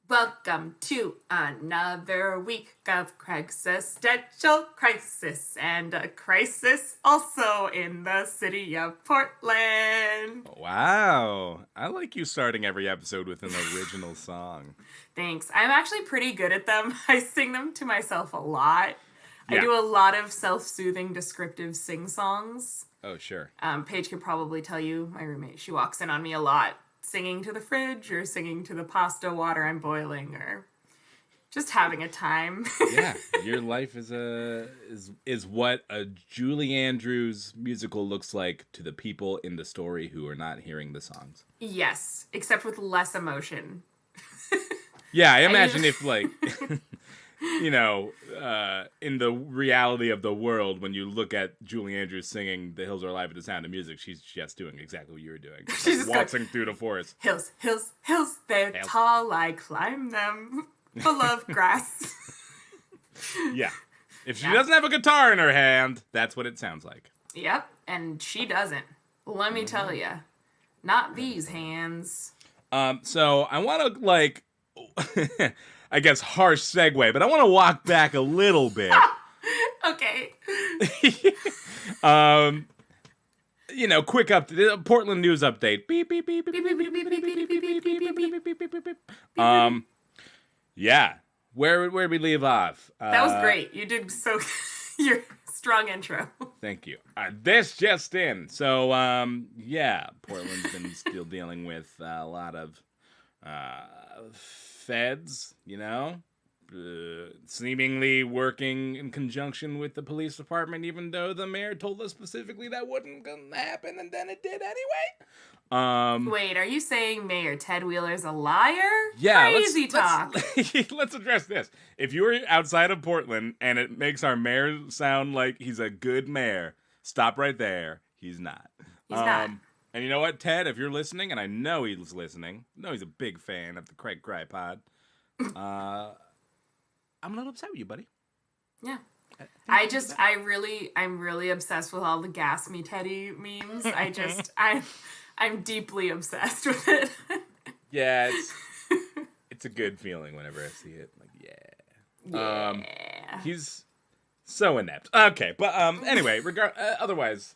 Welcome to another week of existential crisis and a crisis also in the city of Portland. Wow. I like you starting every episode with an original song. Thanks. I'm actually pretty good at them. I sing them to myself a lot. Yeah. I do a lot of self-soothing, descriptive sing-songs. Oh, sure. Paige could probably tell you, my roommate, she walks in on me a lot, singing to the fridge or singing to the pasta water I'm boiling or just having a time. Yeah, your life is what a Julie Andrews musical looks like to the people in the story who are not hearing the songs. Yes, except with less emotion. Yeah, I imagine if like in the reality of the world, when you look at Julie Andrews singing "The Hills Are Alive with the Sound of Music," she's just doing exactly what you were doing. She's just waltzing through the forest. Hills, hills, hills, they're Hills. tall, I climb them, full of grass. Yeah. If she doesn't have a guitar in her hand, that's what it sounds like. Yep, and she doesn't. Let me tell you, not these hands. So I want to I guess harsh segue, but I want to walk back a little bit. Okay. Quick Portland news update. Beep beep beep beep Beep, beep beep, beep beep, beep, beep, beep, beep, beep, beep, beep, beep, beep, beep. Yeah. Where we leave off? That was great. You did so. Your strong intro. Thank you. This just in. So Portland's been still dealing with a lot of feds, seemingly working in conjunction with the police department, even though the mayor told us specifically that wouldn't gonna happen, and then it did anyway. Wait, are you saying Mayor Ted Wheeler's a liar? Yeah, Crazy talk. Let's address this. If you were outside of Portland and it makes our mayor sound like he's a good mayor, stop right there. He's not. He's not. And you know what, Ted? If you're listening, and I know he's listening, I know he's a big fan of the Craig Cry Pod. I'm a little upset with you, buddy. Yeah. I'm really obsessed with all the Gas Me Teddy memes. I'm deeply obsessed with it. Yeah, it's a good feeling whenever I see it. Like, yeah. Yeah. He's so inept. Okay, but anyway, otherwise,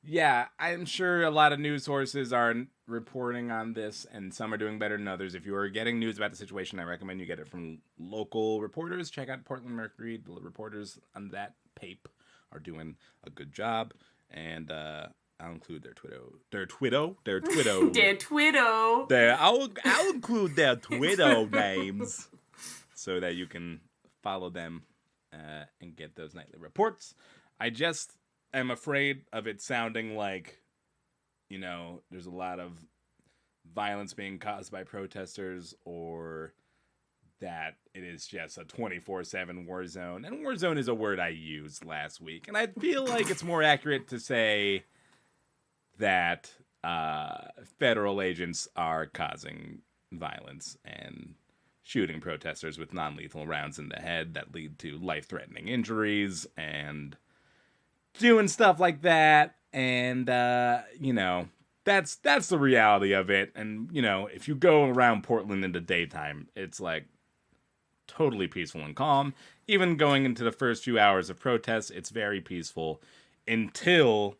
yeah, I'm sure a lot of news sources are reporting on this, and some are doing better than others. If you are getting news about the situation, I recommend you get it from local reporters. Check out Portland Mercury. The reporters on that pape are doing a good job, and I'll include their Twitter. I'll include their Twitter names so that you can follow them and get those nightly reports. I just am afraid of it sounding like, there's a lot of violence being caused by protesters, or that it is just a 24/7 war zone. And war zone is a word I used last week, and I feel like it's more accurate to say that federal agents are causing violence and shooting protesters with non-lethal rounds in the head that lead to life-threatening injuries and doing stuff like that. And that's the reality of it. And if you go around Portland in the daytime, it's like totally peaceful and calm. Even going into the first few hours of protests, it's very peaceful until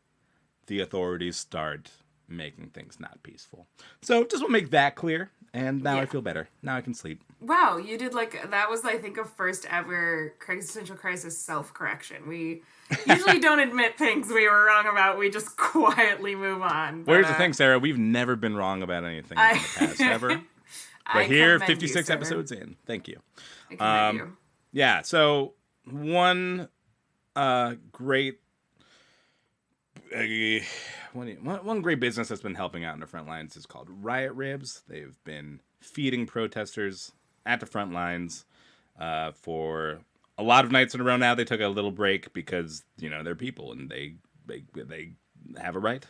the authorities start making things not peaceful. So just want to make that clear. And now I feel better. Now I can sleep. Wow, you did that was, I think, a first ever existential crisis self-correction. We usually don't admit things we were wrong about. We just quietly move on. But, here's the thing, Sarah. We've never been wrong about anything in the past, ever. But here, 56 episodes in. Thank you. I commend you. Yeah, so one great business that's been helping out in the front lines is called Riot Ribs. They've been feeding protesters at the front lines for a lot of nights in a row now. They took a little break because, they're people and they have a right.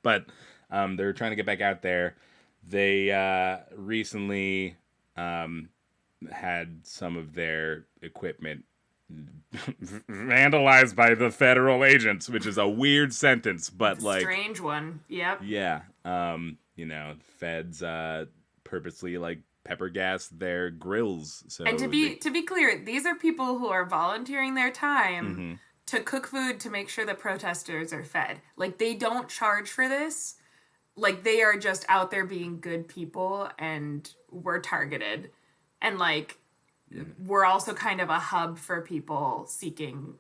But they're trying to get back out there. They recently had some of their equipment vandalized by the federal agents, which is a weird sentence, but strange one. Yep. Yeah. Feds purposely pepper gas their grills. So and to be clear, these are people who are volunteering their time to cook food to make sure that protesters are fed. Like, they don't charge for this. Like, they are just out there being good people, and we're targeted. And, like, we're also kind of a hub for people seeking,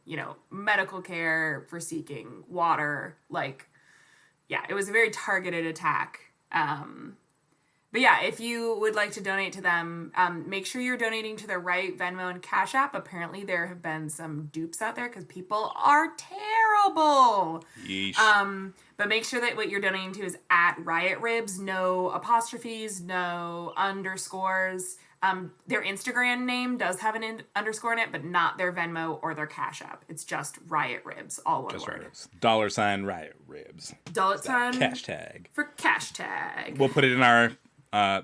medical care, for seeking water. Like, yeah, it was a very targeted attack. But yeah, if you would like to donate to them, make sure you're donating to the right Venmo and Cash App. Apparently there have been some dupes out there because people are terrible. Yeesh. But make sure that what you're donating to is at Riot Ribs. No apostrophes, no underscores. Their Instagram name does have an underscore in it, but not their Venmo or their Cash App. It's just Riot Ribs, all one Just word. Ribs. $sign Riot Ribs. $sign Cash tag. for cash tag. We'll put it in our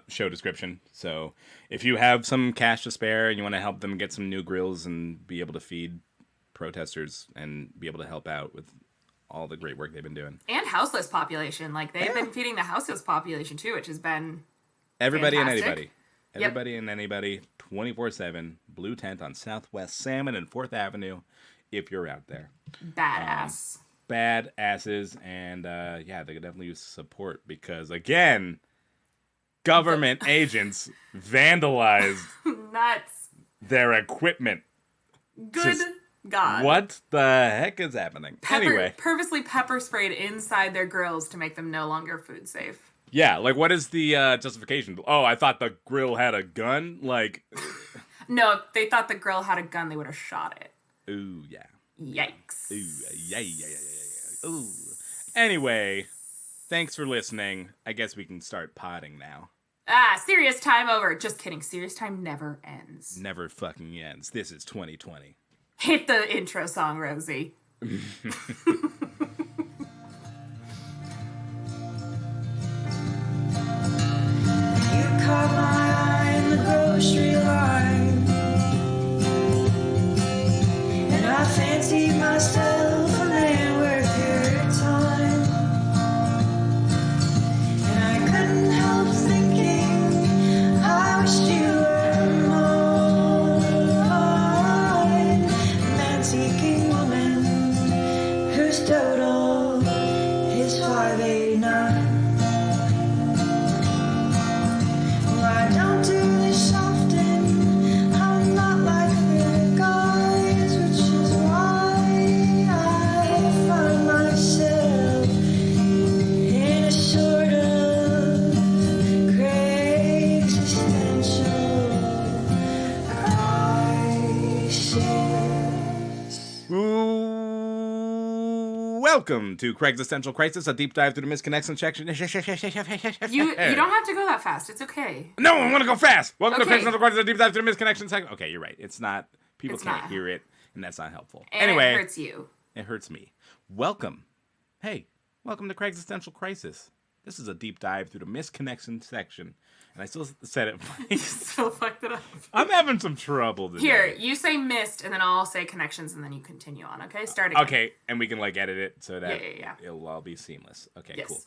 show description. So if you have some cash to spare and you want to help them get some new grills and be able to feed protesters and be able to help out with all the great work they've been doing. And houseless population. Like, they've been feeding the houseless population too, which has been Everybody fantastic. and anybody. Everybody and anybody, 24/7, blue tent on Southwest Salmon and 4th Avenue, if you're out there. Badass. Badasses, and yeah, they could definitely use support because, again, government agents vandalized Nuts. their equipment. Good God. What the heck is happening? Anyway. Purposely pepper sprayed inside their grills to make them no longer food safe. Yeah, like, what is the justification? Oh, I thought the grill had a gun? Like... No, if they thought the grill had a gun, they would have shot it. Ooh, yeah. Yikes. Ooh, yeah. Ooh. Anyway, thanks for listening. I guess we can start potting now. Serious time over. Just kidding. Serious time never ends. Never fucking ends. This is 2020. Hit the intro song, Rosie. Caught my eye in the grocery line, and I fancied myself a man worth your time, and I couldn't help thinking I wished you were mine, a man-seeking woman whose total is 589. I don't do this often. I'm not like other guys, which is why I find myself in a sort of crazy existential crisis. Welcome to Craig's Essential Crisis, a deep dive through the misconnection section. You don't have to go that fast. It's okay. No, I want to go fast. Welcome to Okay. Craig's Essential Crisis, a deep dive through the misconnection section. Okay, you're right. It's not. People It's can't not. hear it, and that's not helpful. And Anyway, it hurts you. it hurts me. Welcome. Hey, welcome to Craig's Essential Crisis. This is a deep dive through the misconnection section. And I still said it. So fucked it up. I'm having some trouble today. Here, you say missed, and then I'll say connections, and then you continue on, okay? Start again. Okay, and we can like edit it so that Yeah. it'll all be seamless. Okay, Yes. cool.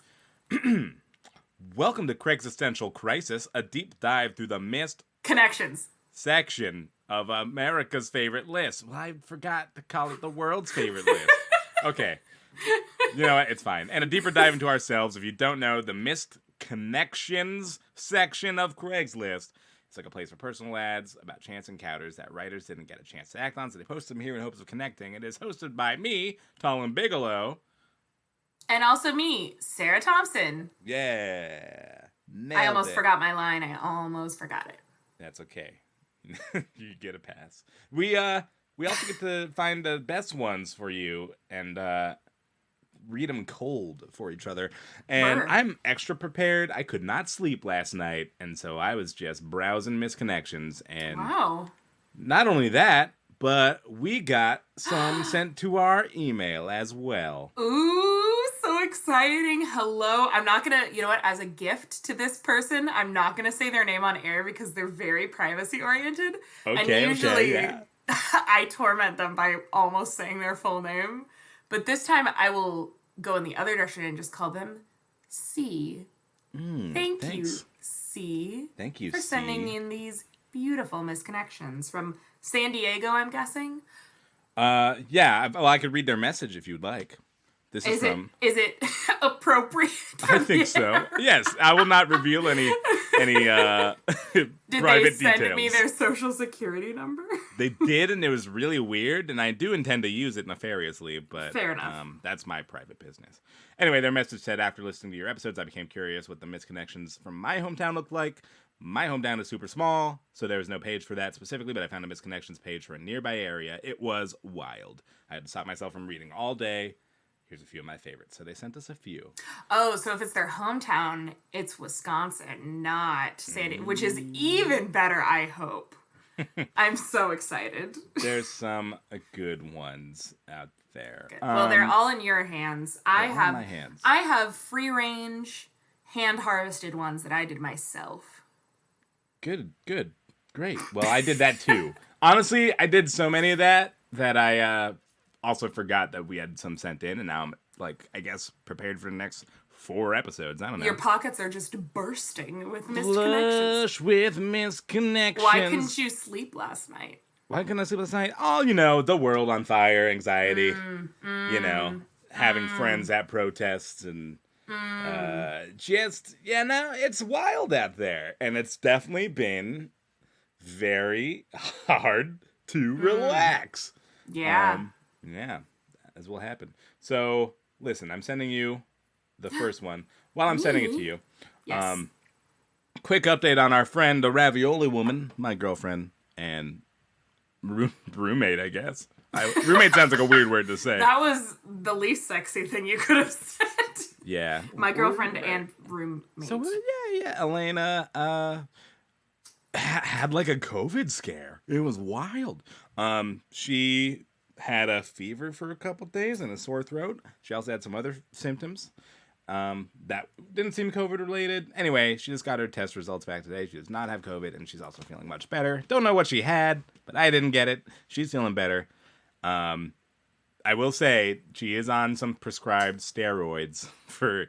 Welcome to Craig's Essential Crisis, a deep dive through the missed Connections. section of America's favorite list. Well, I forgot to call it the world's favorite list. Okay. You know what? It's fine. And a deeper dive into ourselves. If you don't know, the missed connections section of Craigslist. It's like a place for personal ads about chance encounters that writers didn't get a chance to act on, so they post them here in hopes of connecting. It is hosted by me, Colin Bigelow. And also me, Sarah Thompson. Yeah. I almost Nailed it. forgot my line. I almost forgot it. That's okay. You get a pass. We also get to find the best ones for you and read them cold for each other. And Word. I'm extra prepared. I could not sleep last night, and so I was just browsing misconnections. And Wow. not only that, but we got some sent to our email as well. Ooh, so exciting. Hello. I'm not going to, you know what, as a gift to this person, I'm not going to say their name on air because they're very privacy oriented. Okay, and usually yeah. I torment them by almost saying their full name. But this time I will go in the other direction and just call them C. Thank you, thanks. C. C. Thank you, for sending C. in these beautiful misconnections from San Diego, I'm guessing. Yeah, well, I could read their message if you'd like. This is from... Is it appropriate? I think so. Yes, I will not reveal any Did private they send details. me their social security number? They did, and it was really weird, and I do intend to use it nefariously, but Fair enough. That's my private business. Anyway, their message said, after listening to your episodes, I became curious what the misconnections from my hometown looked like. My hometown is super small, so there was no page for that specifically, but I found a misconnections page for a nearby area. It was wild. I had to stop myself from reading all day. Here's a few of my favorites. So they sent us a few. Oh, so if it's their hometown, it's Wisconsin, not San Diego, which is even better, I hope. I'm so excited. There's some good ones out there. Good. Well, they're all in your hands. I in my hands. have free range, hand harvested ones that I did myself. Good. Great. Well, I did that too. Honestly, I did so many of that I also forgot that we had some sent in, and now I'm, like, I guess, prepared for the next 4 episodes. I don't know. Your pockets are just bursting with misconnections. Flush with misconnections. Why couldn't you sleep last night? Why couldn't I sleep last night? Oh, the world on fire, anxiety, having friends at protests, and it's wild out there. And it's definitely been very hard to relax. Yeah. Yeah, as will happen. So, listen, I'm sending you the first one while I'm sending it to you. Yes. Quick update on our friend, the ravioli woman, my girlfriend, and roommate, I guess. Roommate sounds like a weird word to say. That was the least sexy thing you could have said. Yeah. My girlfriend and roommate. So, yeah, Elena had like a COVID scare. It was wild. She had a fever for a couple days and a sore throat. She also had some other symptoms that didn't seem COVID related. Anyway, she just got her test results back today. She does not have COVID, and she's also feeling much better. Don't know what she had, but I didn't get it. She's feeling better. I will say she is on some prescribed steroids for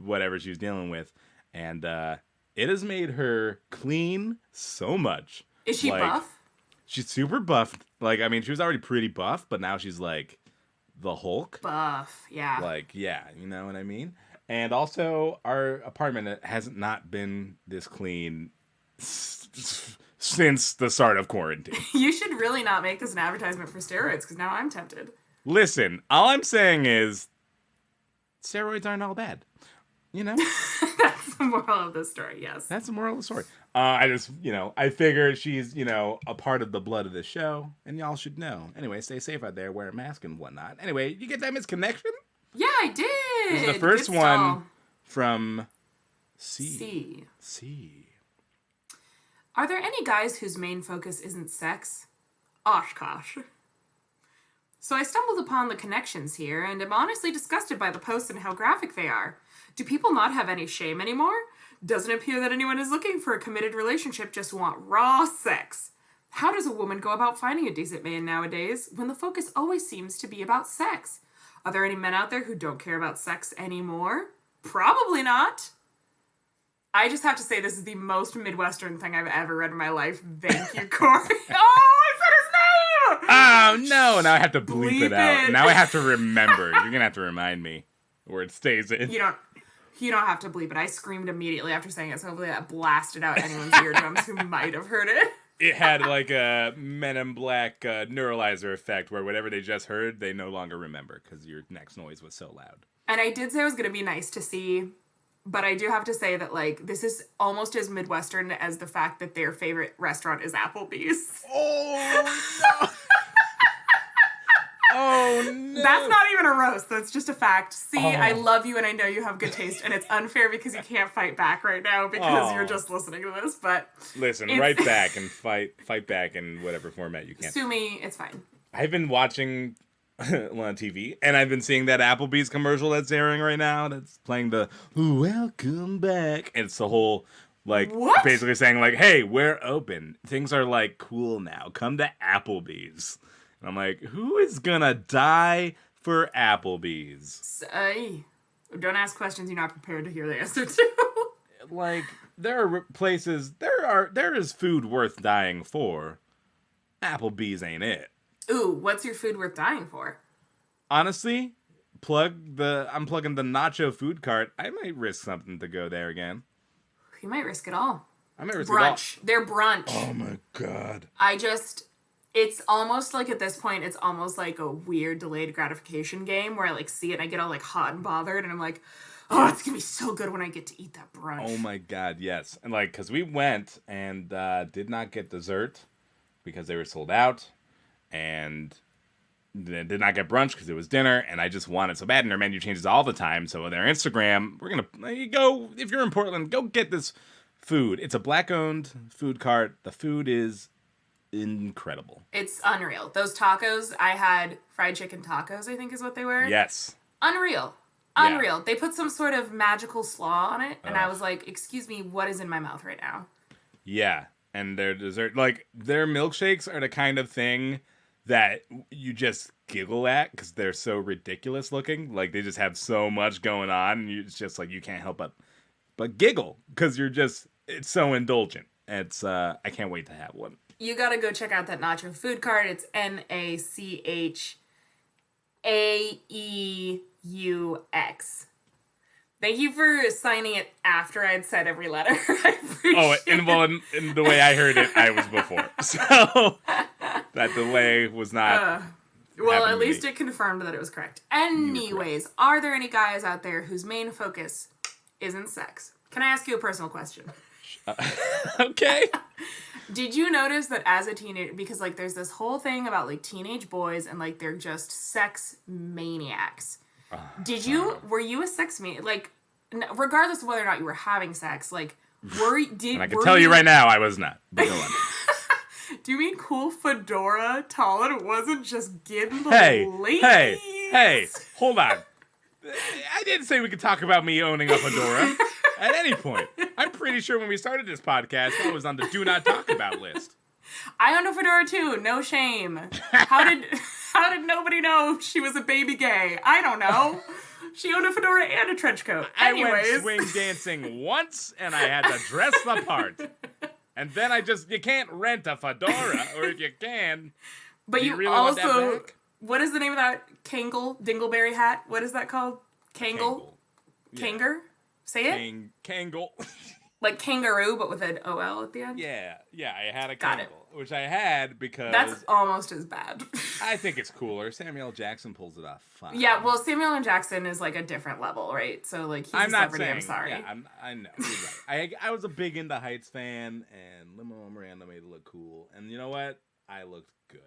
whatever she was dealing with, and it has made her clean so much. Is she buff? She's super buffed. Like, I mean, she was already pretty buff, but now she's like the Hulk. Buff, yeah. Like, yeah, you know what I mean? And also, our apartment has not been this clean since the start of quarantine. You should really not make this an advertisement for steroids, because now I'm tempted. Listen, all I'm saying is steroids aren't all bad. That's the moral of the story, yes. That's the moral of the story. I just, I figure she's, a part of the blood of the show, and y'all should know. Anyway, stay safe out there, wear a mask and whatnot. Anyway, you get that misconnection? Yeah, I did. This is the first one from C. Are there any guys whose main focus isn't sex? Oshkosh. So I stumbled upon the connections here, and am honestly disgusted by the posts and how graphic they are. Do people not have any shame anymore? Doesn't appear that anyone is looking for a committed relationship, just want raw sex. How does a woman go about finding a decent man nowadays when the focus always seems to be about sex? Are there any men out there who don't care about sex anymore? Probably not. I just have to say this is the most Midwestern thing I've ever read in my life. Thank you, Corey. Oh, I said his name! Oh, no. Now I have to bleep it out. it. Now I have to remember. You're going to have to remind me where it stays in. You don't have to bleep it. I screamed immediately after saying it, so hopefully that blasted out anyone's eardrums who might have heard it. It had like a Men in Black neuralizer effect where whatever they just heard, they no longer remember because your next noise was so loud. And I did say I was going to be nice to see, but I do have to say that, like, this is almost as Midwestern as the fact that their favorite restaurant is Applebee's. Oh, no. Oh, no. That's not even a roast. That's just a fact. See, I love you and I know you have good taste, and it's unfair because you can't fight back right now because you're just listening to this, but... Listen, write back and fight back in whatever format you can. Sue me, it's fine. I've been watching on TV, and I've been seeing that Applebee's commercial that's airing right now that's playing the welcome back. And it's the whole, like, what? Basically saying, like, hey, we're open. Things are, like, cool now. Come to Applebee's. And I'm like, who is gonna die for Applebee's? Don't ask questions you're not prepared to hear the answer to. Like, there are places, there is food worth dying for. Applebee's ain't it. Ooh, what's your food worth dying for? Honestly, I'm plugging the nacho food cart. I might risk something to go there again. You might risk it all. I might risk Brunch. it all. Their brunch. Oh my god. It's almost like at this point, it's almost like a weird delayed gratification game where I like see it and I get all like hot and bothered and I'm like, oh, it's gonna be so good when I get to eat that brunch. Oh my god, yes. And like, cause we went and did not get dessert because they were sold out, and did not get brunch because it was dinner, and I just wanted so bad. And their menu changes all the time. So their Instagram, you go, if you're in Portland, go get this food. It's a black-owned food cart. The food is incredible. It's unreal. Those tacos, I had fried chicken tacos, I think is what they were. Yes. Unreal. Yeah. They put some sort of magical slaw on it, and I was like, excuse me, what is in my mouth right now? Yeah. And their dessert, like, their milkshakes are the kind of thing that you just giggle at because they're so ridiculous looking. Like, they just have so much going on, and it's just like, you can't help but giggle because it's so indulgent. It's, I can't wait to have one. You gotta go check out that nacho food cart. It's NACHAEUX. Thank you for signing it after I'd said every letter. I appreciate it. In the way I heard it, I was before. So that delay was not. Well, at least it confirmed that it was correct. Anyways, are there any guys out there whose main focus isn't sex? Can I ask you a personal question? Okay. Did you notice that as a teenager, because like there's this whole thing about like teenage boys and like they're just sex maniacs. Were you a sex maniac? Like, regardless of whether or not you were having sex, like, And I can tell you right now, I was not. But go on. Do you mean cool fedora tall and it wasn't just getting the ladies? Hey, hold on. I didn't say we could talk about me owning a fedora at any point. I'm pretty sure when we started this podcast, I was on the do not talk about list. I owned a fedora too. No shame. How did nobody know she was a baby gay? I don't know. She owned a fedora and a trench coat. Anyways. I went swing dancing once, and I had to dress the part. And then you can't rent a fedora, or if you can, but you really also, want that back? What is the name of that dingleberry hat? What is that called? Kangle? Yeah. Kanger? Say it? Kangle. Like kangaroo, but with an OL at the end? Yeah, I had a Got Kangle, it. which I had because... That's almost as bad. I think it's cooler. Samuel L. Jackson pulls it off fine. Yeah, well, Samuel L. Jackson is like a different level, right? So, like, he's a celebrity, I'm sorry. Yeah, I know, you're right. I was a big Into Heights fan, and Lin-Manuel Miranda made it look cool. And you know what? I looked good.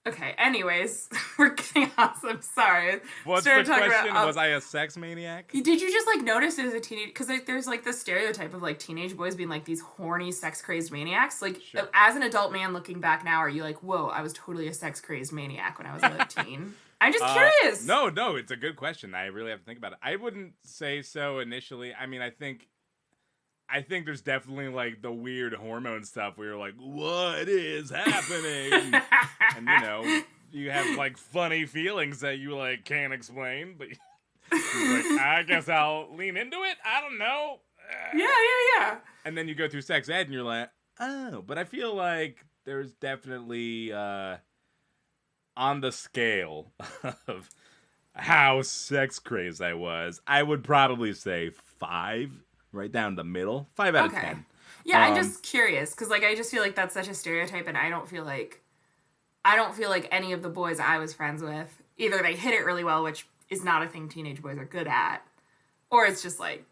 Okay, anyways, we're getting off. I'm sorry. What's the question? Was I a sex maniac? Did you just, like, notice as a teenager? Because like, there's, like, this stereotype of, like, teenage boys being, like, these horny, sex-crazed maniacs. Like, Sure. As an adult man looking back now, are you like, whoa, I was totally a sex-crazed maniac when I was a teen? I'm just curious. No, it's a good question. I really have to think about it. I wouldn't say so initially. I mean, I think there's definitely, like, the weird hormone stuff where you're like, what is happening? And, you know, you have, like, funny feelings that you, like, can't explain. But you're like, I guess I'll lean into it. I don't know. Yeah. And then you go through sex ed and you're like, oh. But I feel like there's definitely, on the scale of how sex crazed I was, I would probably say 5. Right down the middle. 5 out of 10. Yeah, I'm just curious because like I just feel like that's such a stereotype, and I don't feel like any of the boys I was friends with either they hit it really well, which is not a thing teenage boys are good at, or it's just like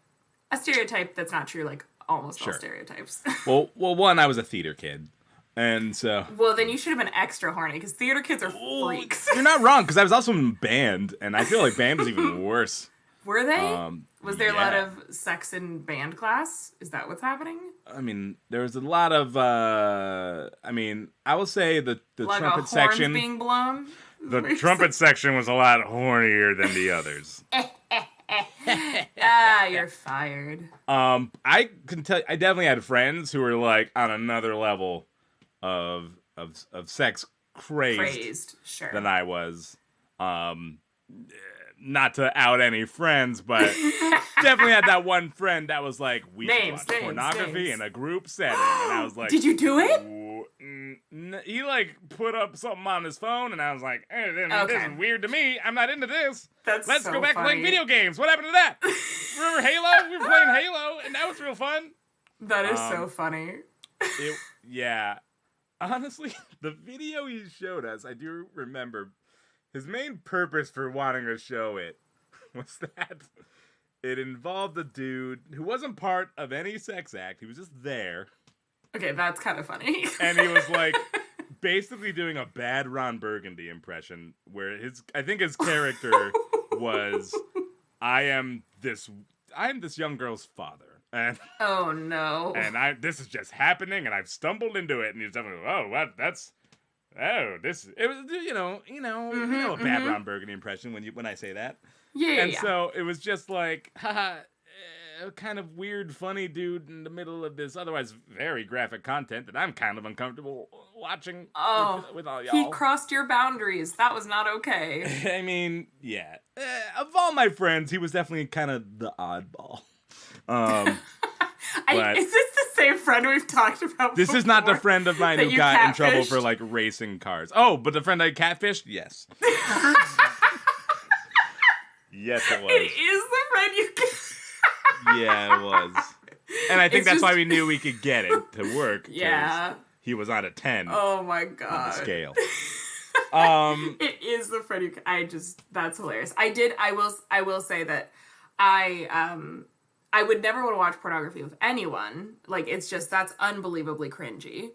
a stereotype that's not true. Like almost all stereotypes. well, one, I was a theater kid, and so. Well, then you should have been extra horny because theater kids are freaks. You're not wrong because I was also in band, and I feel like band was even worse. Were they? Was there a lot yeah. of sex in band class? Is that what's happening? I mean, there was a lot of. I will say the like trumpet a section being blown. The trumpet section was a lot hornier than the others. You're fired. I can tell. I definitely had friends who were like on another level of sex crazed Sure. than I was. not to out any friends, but definitely had that one friend that was like, we should watch pornography in a group setting. And I was like, did you do it? He like put up something on his phone, and I was like, hey, this is weird to me. I'm not into this. Let's go back to playing video games. What happened to that? Remember Halo? We were playing Halo, and that was real fun. That is so funny. Yeah. Honestly, the video he showed us, I do remember, his main purpose for wanting to show it was that it involved a dude who wasn't part of any sex act. He was just there. Okay, that's kind of funny. And he was like basically doing a bad Ron Burgundy impression where I think his character was, I am this young girl's father. And oh no! And this is just happening, and I've stumbled into it. And he's definitely, it was a bad Ron Burgundy impression when I say that. Yeah. So it was just like, a kind of weird, funny dude in the middle of this otherwise very graphic content that I'm kind of uncomfortable watching with all y'all. He crossed your boundaries. That was not okay. I mean, yeah. Of all my friends, he was definitely kind of the oddball. Is this the same friend we've talked about This before? is not the friend of mine who got in trouble for, like, racing cars. Oh, but the friend I catfished? Yes. Yes, it was. It is the friend you Yeah, it was. And I think that's why we knew we could get it to work. Yeah. He was on a 10. Oh, my God. On the scale. It is the friend you... That's hilarious. I will say that I would never want to watch pornography with anyone. Like, it's just, that's unbelievably cringy.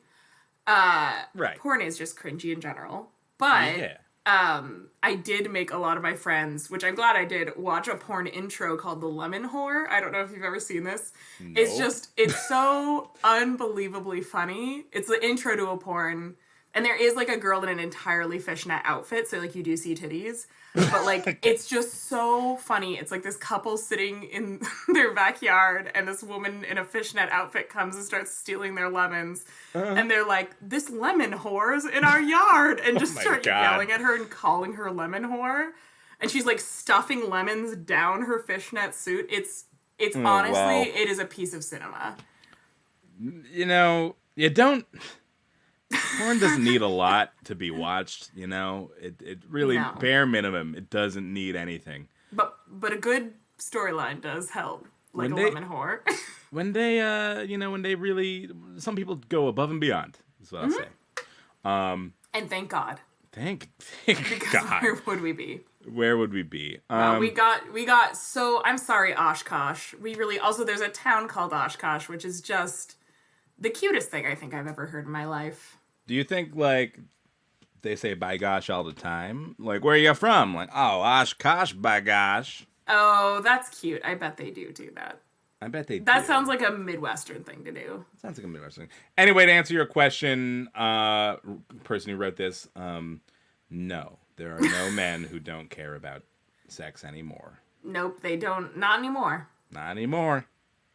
Right. Porn is just cringy in general. But, I did make a lot of my friends, which I'm glad I did, watch a porn intro called The Lemon Whore. I don't know if you've ever seen this. Nope. It's so unbelievably funny. It's the intro to a porn. And there is, like, a girl in an entirely fishnet outfit, so, like, you do see titties. But, like, it's just so funny. It's, like, this couple sitting in their backyard, and this woman in a fishnet outfit comes and starts stealing their lemons. And they're like, this lemon whore's in our yard! And just start yelling at her and calling her lemon whore. And she's, like, stuffing lemons down her fishnet suit. It's honestly, it is a piece of cinema. You know, you don't... Porn doesn't need a lot to be watched, you know? It really, bare minimum, it doesn't need anything. But a good storyline does help, like a lemon whore. when they really, some people go above and beyond, is what I'll say. And thank God. Thank because God. Where would we be? Where would we be? We got so, I'm sorry, Oshkosh. There's a town called Oshkosh, which is just the cutest thing I think I've ever heard in my life. Do you think, like, they say by gosh all the time? Like, where are you from? Like, oh, Oshkosh, by gosh. Oh, that's cute. I bet they do that. I bet they do. That sounds like a Midwestern thing to do. Sounds like a Midwestern thing. Anyway, to answer your question, person who wrote this, no. There are no men who don't care about sex anymore. Nope, they don't. Not anymore. Not anymore.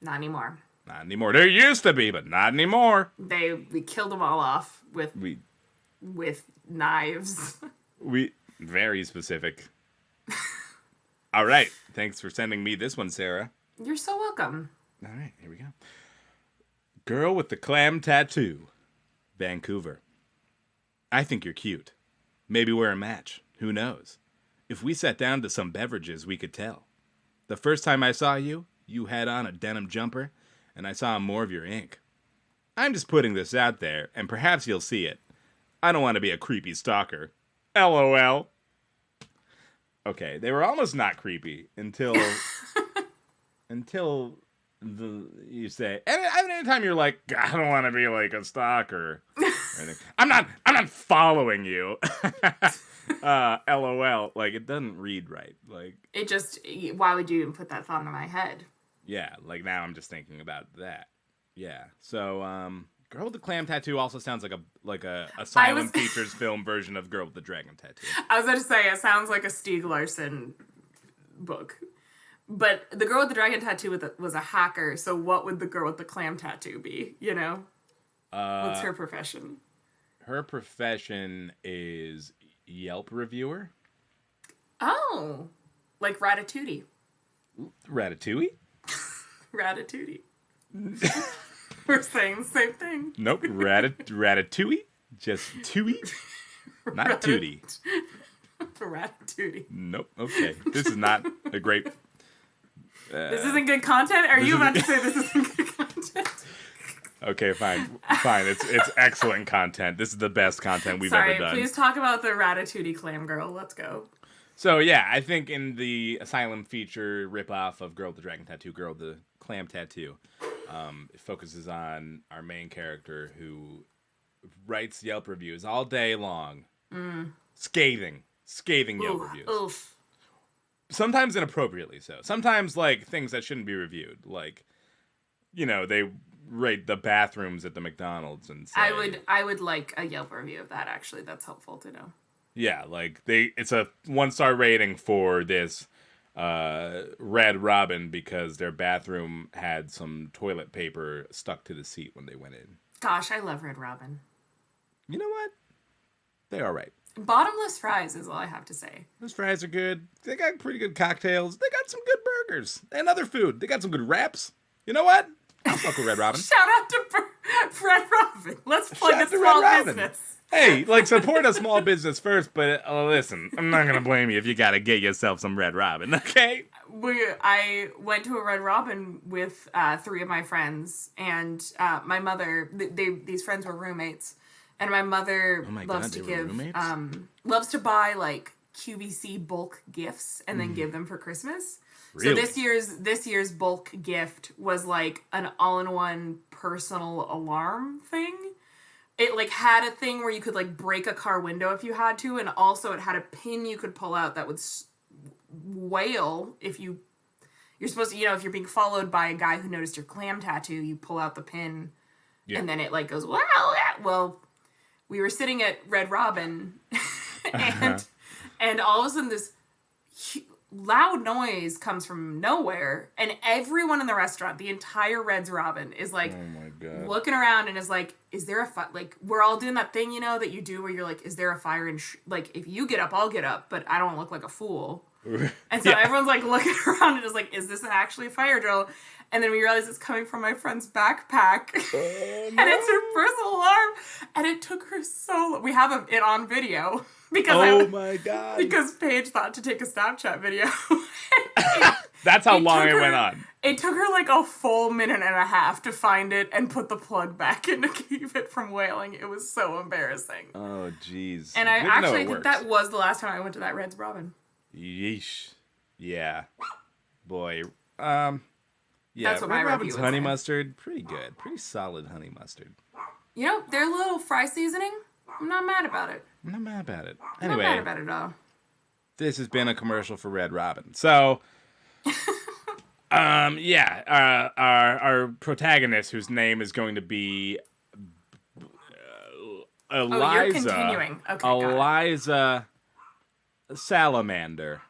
Not anymore. Not anymore. There used to be, but not anymore. We killed them all off with knives. Very specific. All right. Thanks for sending me this one, Sarah. You're so welcome. All right, here we go. Girl with the clam tattoo. Vancouver. I think you're cute. Maybe we're a match. Who knows? If we sat down to some beverages, we could tell. The first time I saw you, you had on a denim jumper, and I saw more of your ink. I'm just putting this out there, and perhaps you'll see it. I don't want to be a creepy stalker. LOL. Okay, they were almost not creepy until you say, and anytime you're like, I don't want to be like a stalker. I'm not following you. LOL. Like, it doesn't read right. Like, it just, why would you even put that thought in my head? Yeah, like now I'm just thinking about that. Yeah. So, Girl with the Clam Tattoo also sounds like a silent features film version of Girl with the Dragon Tattoo. I was about to say, it sounds like a Stieg Larsson book. But the girl with the dragon tattoo was a hacker, so what would the girl with the clam tattoo be, you know? What's her profession? Her profession is Yelp reviewer. Oh. Like Ratatouille. Ratatouille? Ratatouille. We're saying the same thing. Nope. Ratatouille? Just Tooie? Not Tootie. Ratatouille. Nope. Okay. This is not a great... this isn't good content? Are you about to say this isn't good content? Okay, fine. It's excellent content. This is the best content we've ever done. Please talk about the Ratatouille clam girl. Let's go. So, yeah, I think in the Asylum feature ripoff of Girl with the Dragon Tattoo, Girl with the Clam Tattoo, it focuses on our main character who writes Yelp reviews all day long. Scathing Yelp reviews. Oof. Sometimes inappropriately so. Sometimes, like, things that shouldn't be reviewed. Like, you know, they rate the bathrooms at the McDonald's and say... I would like a Yelp review of that, actually. That's helpful to know. Yeah, like, it's a 1-star rating for this Red Robin because their bathroom had some toilet paper stuck to the seat when they went in. Gosh, I love Red Robin. You know what? They're all right. Bottomless fries is all I have to say. Those fries are good. They got pretty good cocktails. They got some good burgers and other food. They got some good wraps. You know what? I'll fuck with Red Robin. Shout out to Red Robin. Let's plug Shout a out to small Red Robin. business. Hey, like, support a small business first, but listen, I'm not going to blame you if you got to get yourself some Red Robin, okay? I went to a Red Robin with 3 of my friends, and my mother, these friends were roommates, and my mother loves to buy, like, QVC bulk gifts and then give them for Christmas. Really? So this year's bulk gift was, like, an all-in-one personal alarm thing. It, like, had a thing where you could, like, break a car window if you had to, and also it had a pin you could pull out that would wail if you're supposed to, you know, if you're being followed by a guy who noticed your clam tattoo, you pull out the pin, and then it, like, goes, wow, yeah. Well, we were sitting at Red Robin, and all of a sudden this loud noise comes from nowhere, and everyone in the restaurant, the entire Red's Robin, is like, oh my God, looking around and is like, is there a fire? Like, we're all doing that thing, you know, that you do where you're like, is there a fire? And like, if you get up, I'll get up, but I don't look like a fool. And so everyone's like looking around and is like, is this actually a fire drill? And then we realize it's coming from my friend's backpack. Oh, And it's her personal alarm. And it took her so long. We have it on video. Because oh my God. Because Paige thought to take a Snapchat video. That's how long it went on. It took her like a full minute and a half to find it and put the plug back in to keep it from wailing. It was so embarrassing. Oh, jeez. And I actually think that was the last time I went to that Red's Robin. Yeesh. Yeah. Boy. Yeah, that's what Red my Robin's review would honey say. mustard, pretty good. Pretty solid honey mustard. You know, their little fry seasoning, I'm not mad about it. I'm not mad about it. I'm Anyway, not mad about it at all. this has been a commercial for Red Robin. So, our protagonist, whose name is going to be Eliza. You're continuing. Okay, got it. Eliza Salamander.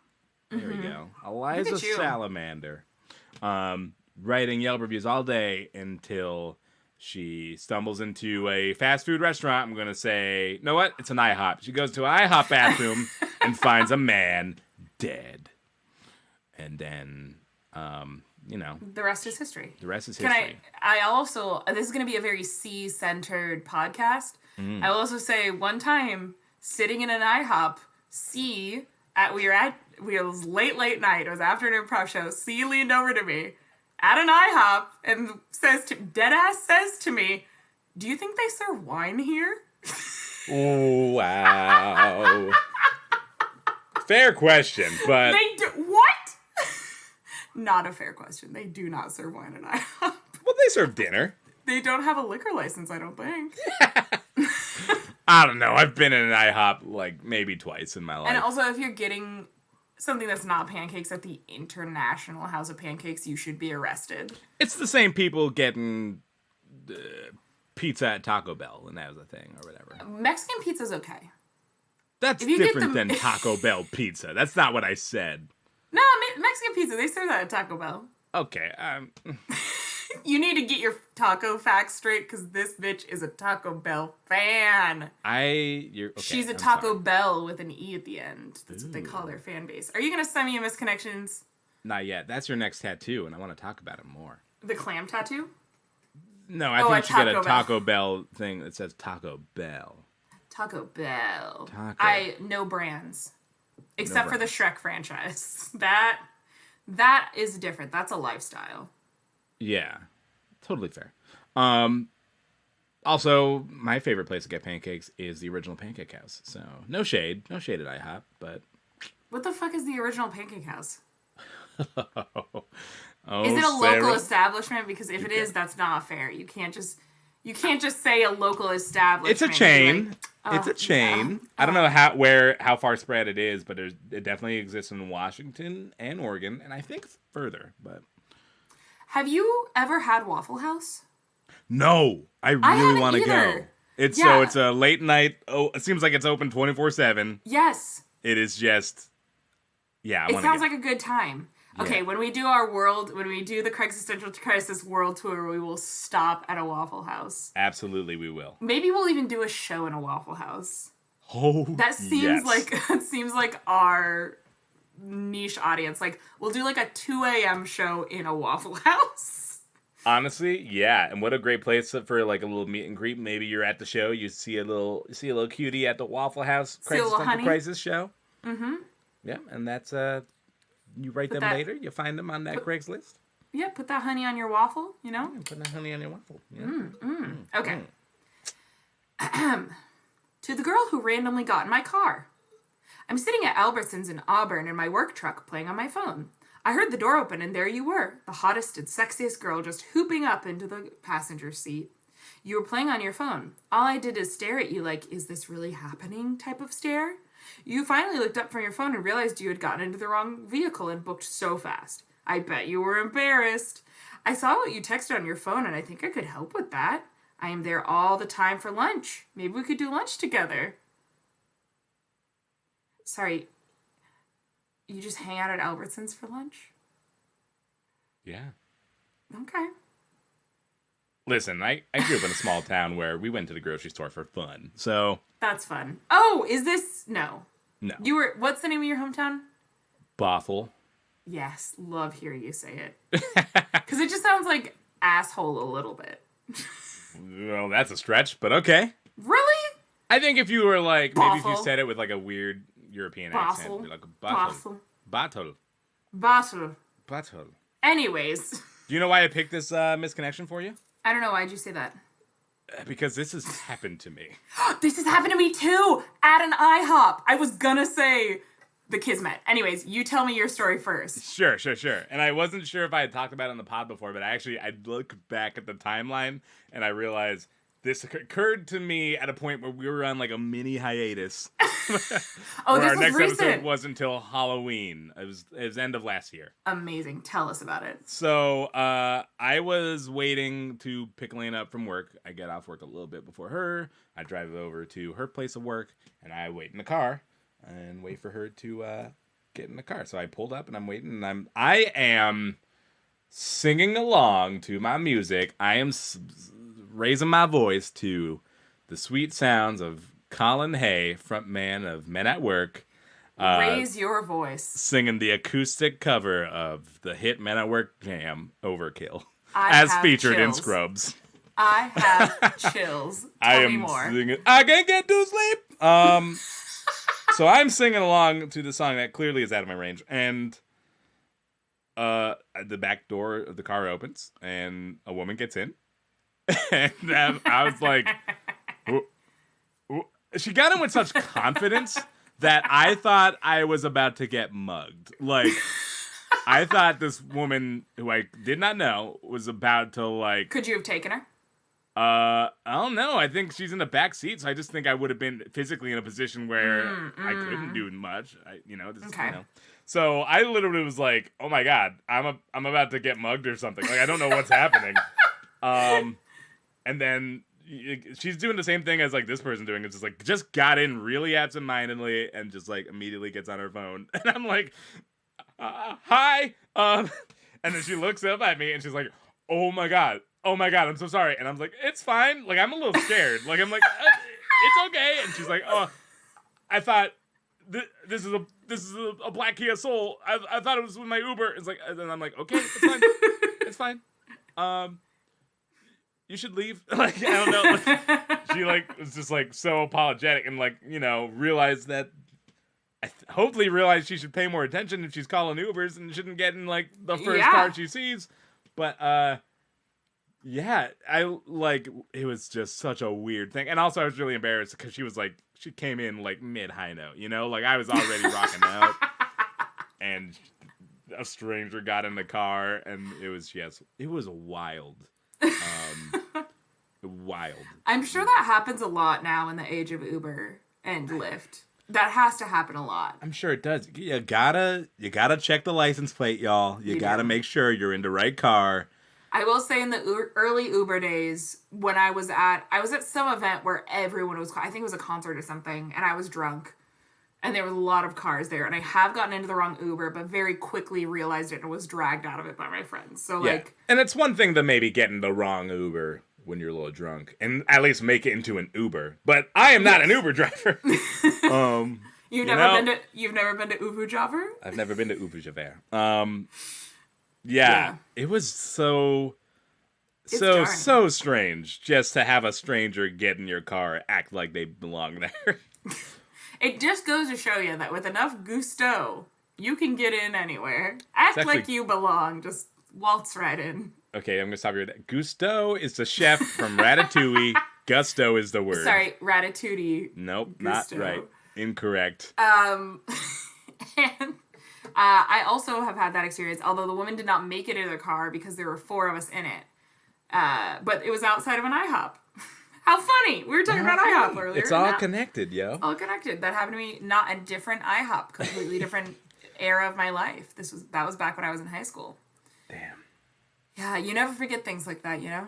There we go. Eliza Look at you. Salamander. Writing Yelp reviews all day until she stumbles into a fast food restaurant. I'm going to say, you know what? It's an IHOP. She goes to an IHOP bathroom and finds a man dead. And then, you know. The rest is history. The rest is history. I also, this is going to be a very C-centered podcast. I will also say one time, sitting in an IHOP, it was late night. It was after an improv show. C leaned over to me at an IHOP and deadass says to me, "Do you think they serve wine here?" Oh, wow. Fair question, but... They do, what? Not a fair question. They do not serve wine at IHOP. Well, they serve dinner. They don't have a liquor license, I don't think. I don't know. I've been in an IHOP like maybe twice in my life. And also, if you're getting something that's not pancakes at the International House of Pancakes, you should be arrested. It's the same people getting pizza at Taco Bell, and that was a thing, or whatever. Mexican pizza's okay. That's different than Taco Bell pizza. That's not what I said. No, Mexican pizza, they serve that at Taco Bell. Okay. You need to get your taco facts straight because this bitch is a Taco Bell fan. She's a Taco Bell with an E at the end. That's what they call their fan base. Are you going to send me a misconnections? Not yet. That's your next tattoo, and I want to talk about it more. The clam tattoo? No, I think you should get a Taco Bell thing that says Taco Bell. Taco Bell. Taco. No brands. Except for the Shrek franchise. That is different. That's a lifestyle. Yeah. Totally fair. Also, my favorite place to get pancakes is the Original Pancake House. So, no shade at IHOP, but... What the fuck is the Original Pancake House? Oh, is it a local establishment? Because if it is, that's not fair. You can't just say a local establishment. It's a chain. It's a chain. I don't know how far spread it is, but it definitely exists in Washington and Oregon, and I think further. But have you ever had Waffle House? No, I really want to go. So it's a late night. Oh, it seems like it's open 24/7. Yes. It is just. Yeah, it sounds like a good time. Okay, yeah. When we do the Existential Crisis World Tour, we will stop at a Waffle House. Absolutely, we will. Maybe we'll even do a show in a Waffle House. Oh, that seems like our niche audience. Like, we'll do like a 2 a.m. show in a Waffle House. Honestly, yeah, and what a great place for like a little meet and greet. Maybe you're at the show, you see a little cutie at the Waffle House Existential Crisis show. Mm-hmm. Yeah, and that's you write them later. You find them on that Craigslist. Yeah, put that honey on your waffle. You know. Yeah, put that honey on your waffle. Yeah. Okay. To the girl who randomly got in my car. I'm sitting at Albertsons in Auburn in my work truck playing on my phone. I heard the door open and there you were, the hottest and sexiest girl just hooping up into the passenger seat. You were playing on your phone. All I did is stare at you like, is this really happening type of stare? You finally looked up from your phone and realized you had gotten into the wrong vehicle and booked so fast. I bet you were embarrassed. I saw what you texted on your phone and I think I could help with that. I am there all the time for lunch. Maybe we could do lunch together. Sorry, you just hang out at Albertsons for lunch? Yeah. Okay. Listen, I grew up in a small town where we went to the grocery store for fun, so... That's fun. Oh, is this... No. No. What's the name of your hometown? Bothell. Yes, love hearing you say it. Because it just sounds like asshole a little bit. Well, that's a stretch, but okay. Really? I think if you were like... Bothell. Maybe if you said it with like a weird European accent. You're like, Bothell. Bothell. Bothell. Bothell. Anyways. Do you know why I picked this misconnection for you? I don't know. Why'd you say that? Because this has happened to me. This has happened to me too! At an IHOP! I was gonna say the Kismet. Anyways, you tell me your story first. Sure. And I wasn't sure if I had talked about it on the pod before, but I looked back at the timeline and I realized this occurred to me at a point where we were on like a mini hiatus. Our next recent. episode was until Halloween. It was end of last year. Amazing. Tell us about it. So I was waiting to pick Lena up from work. I get off work a little bit before her. I drive over to her place of work, and I wait in the car and wait for her to get in the car. So I pulled up, and I'm waiting, and I am singing along to my music. I am raising my voice to the sweet sounds of Colin Hay, frontman of Men at Work. Raise your voice. Singing the acoustic cover of the hit Men at Work jam, Overkill. As featured chills. in Scrubs. I have chills. Tell me more. Singing, I can't get to sleep. So I'm singing along to the song that clearly is out of my range. And the back door of the car opens, and a woman gets in. And I was like, she got in with such confidence that I thought I was about to get mugged. Like, I thought this woman who I did not know was about to like. Could you have taken her? I don't know. I think she's in the back seat, so I just think I would have been physically in a position where I couldn't do much. Okay. So I literally was like, "Oh my god, I'm about to get mugged or something." Like I don't know what's happening. And then she's doing the same thing as like this person doing. It's just like just got in really absentmindedly and just like immediately gets on her phone. And I'm like, "Hi." And then she looks up at me and she's like, oh my god, I'm so sorry. And I'm like, it's fine. Like, I'm a little scared. Like, I'm like, it's okay. And she's like, oh, I thought this is a black Kia Soul. I thought it was with my Uber. It's like, and I'm like, okay, it's fine. It's fine. You should leave. Like, I don't know. Like, she like was just like so apologetic and like, you know, realized that hopefully realized she should pay more attention if she's calling Ubers and shouldn't get in like the first car she sees. But yeah, I like it was just such a weird thing. And also I was really embarrassed because she was like she came in like mid high note, you know? Like I was already rocking out and a stranger got in the car and it was wild. Wild. I'm sure that happens a lot now in the age of Uber and Lyft. That has to happen a lot. I'm sure it does. You gotta check the license plate, y'all. You gotta make sure you're in the right car. I will say in the early Uber days, when I was at some event where everyone was, I think it was a concert or something, and I was drunk, and there was a lot of cars there, and I have gotten into the wrong Uber, but very quickly realized it and was dragged out of it by my friends. So like, and it's one thing to maybe get in the wrong Uber when you're a little drunk, and at least make it into an Uber. But I am not an Uber driver. You've never been to Uber driver? I've never been to Uber driver. Yeah, it was so strange just to have a stranger get in your car, act like they belong there. It just goes to show you that with enough gusto, you can get in anywhere. Act like you belong. Just waltz right in. Okay, I'm going to stop you at Gusto is the chef from Ratatouille. Gusto is the word. Sorry, Ratatouille. Nope, Gusto. not right. Incorrect. And I also have had that experience, although the woman did not make it into the car because there were 4 of us in it. But it was outside of an IHOP. How funny! We were talking about IHOP earlier. It's all connected, yo. All connected. That happened to me, not a different IHOP, completely different era of my life. That was back when I was in high school. Damn. Yeah, you never forget things like that, you know?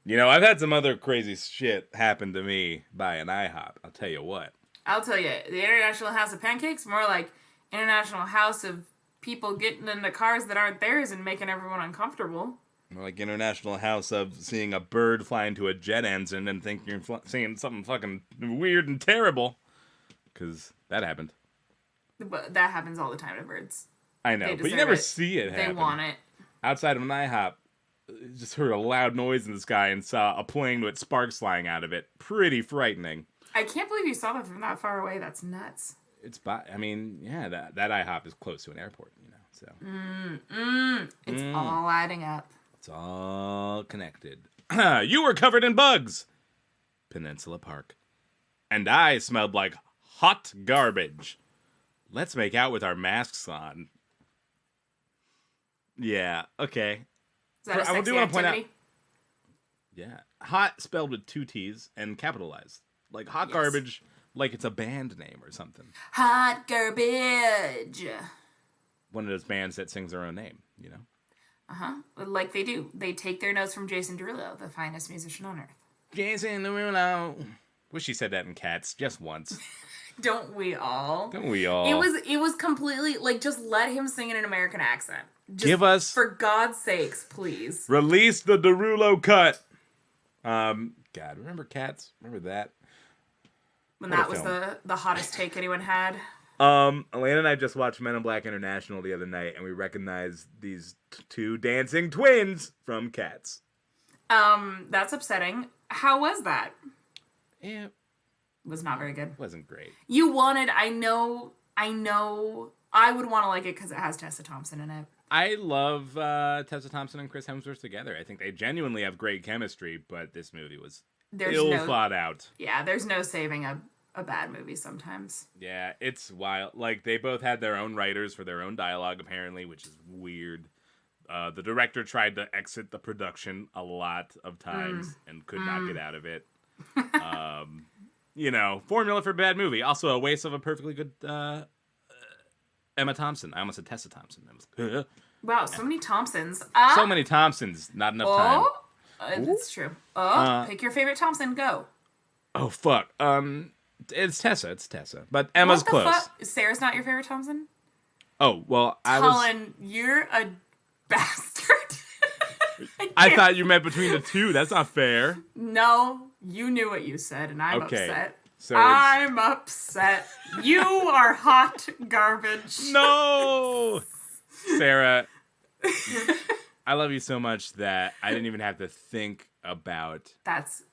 You know, I've had some other crazy shit happen to me by an IHOP. I'll tell you what. I'll tell you, the International House of Pancakes, more like International House of people getting into cars that aren't theirs and making everyone uncomfortable. More like International House of seeing a bird fly into a jet engine and thinking you're seeing something fucking weird and terrible. Because that happened. But that happens all the time to birds. I know, but you never see it happen. They want it. Outside of an IHOP, just heard a loud noise in the sky and saw a plane with sparks flying out of it. Pretty frightening. I can't believe you saw that from that far away. That's nuts. That IHOP is close to an airport, you know. So It's all adding up. It's all connected. You were covered in bugs. Peninsula Park. And I smelled like hot garbage. Let's make out with our masks on. Yeah, okay. Is that a sexy activity? Yeah. Hot spelled with 2 T's and capitalized. Like hot garbage, like it's a band name or something. Hot garbage. One of those bands that sings their own name, you know? Uh-huh. Like they do. They take their notes from Jason Derulo, the finest musician on earth. Jason Derulo. Wish he said that in Cats just once. Don't we all? Don't we all? It was completely, like, just let him sing in an American accent. Just, give us... For God's sakes, please. Release the Derulo cut. God, remember Cats? Remember that? When that was the hottest take anyone had. Elena and I just watched Men in Black International the other night, and we recognized these 2 dancing twins from Cats. That's upsetting. How was that? Yeah. Was not very good. Wasn't great. You wanted, I know, I would want to like it because it has Tessa Thompson in it. I love Tessa Thompson and Chris Hemsworth together. I think they genuinely have great chemistry, but this movie was thought out. Yeah, there's no saving a bad movie sometimes. Yeah, it's wild. Like, they both had their own writers for their own dialogue, apparently, which is weird. The director tried to exit the production a lot of times and could not get out of it. You know, formula for a bad movie. Also, a waste of a perfectly good Emma Thompson. I almost said Tessa Thompson. Wow, so many Thompsons. So many Thompsons. Not enough time. That's true. Pick your favorite Thompson. Go. Oh, fuck. It's Tessa. But Emma's close. Fuck? Sarah's not your favorite Thompson? Oh, well, Colin, you're a bastard. I thought you meant between the two. That's not fair. No, you knew what you said, and I'm Okay, upset. so I'm upset. You are hot garbage. No! Sarah, I love you so much that I didn't even have to think about That's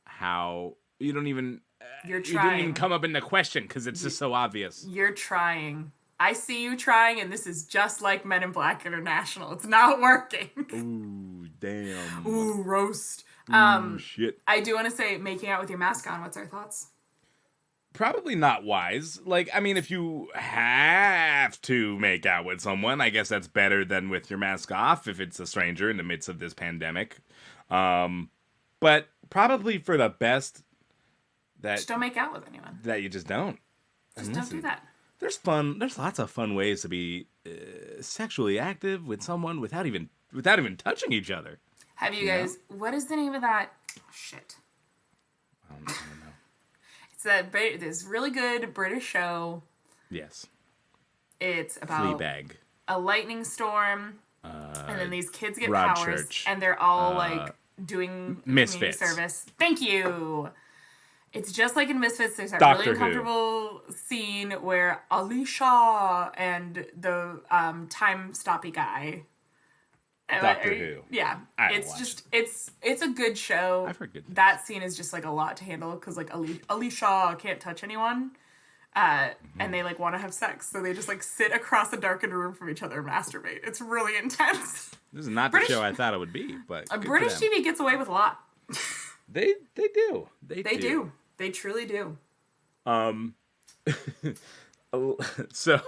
how you don't even... You're you didn't even trying. come up in the question because it's just so obvious. You're trying. I see you trying, and this is just like Men in Black International. It's not working. Ooh, damn. Ooh, roast. Ooh, shit. I do want to say, making out with your mask on. What's our thoughts? Probably not wise. Like, I mean, if you have to make out with someone, I guess that's better than with your mask off if it's a stranger in the midst of this pandemic. But probably for the best that Just don't make out with anyone. that you just don't. Just don't do that. There's lots of fun ways to be sexually active with someone without even touching each other. Have you guys? What is the name of that? Shit. I don't know. It's this really good British show. Yes. It's about Fleabag. a lightning storm, and then these kids get Rod powers, Church. and they're all like doing Misfits. community service. Thank you. It's just like in Misfits. There's that Doctor really uncomfortable scene where Alicia and the time stoppy guy. Doctor Who. Yeah, I don't it's watch just it's a good show. I've heard good things. That scene is just like a lot to handle because like Alicia can't touch anyone. And they like want to have sex, so they just like sit across a darkened room from each other and masturbate. It's really intense. This is not British- the show I thought it would be, but A good for British them. TV gets away with a lot. They do. They do. They truly do. So,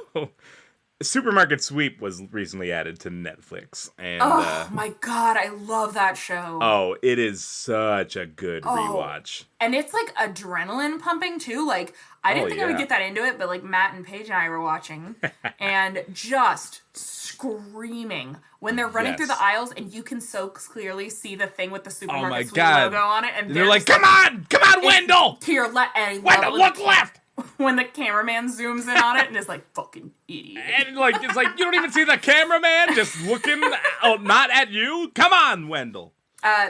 Supermarket Sweep was recently added to Netflix, and Oh my god, I love that show. it is such a good rewatch. And it's like adrenaline pumping too. Like I didn't think I would yeah. get that into it, but like Matt and Paige and I were watching and just screaming when they're running through Yes. the aisles and you can so clearly see the thing with the supermarket God. logo on it, and They're like, just "Come on, Wendell! to your left, and Wendell, look left!" when the cameraman zooms in on it and is like, "Fucking idiot." And like it's like you don't even see the cameraman just looking, not at you. Come on, Wendell.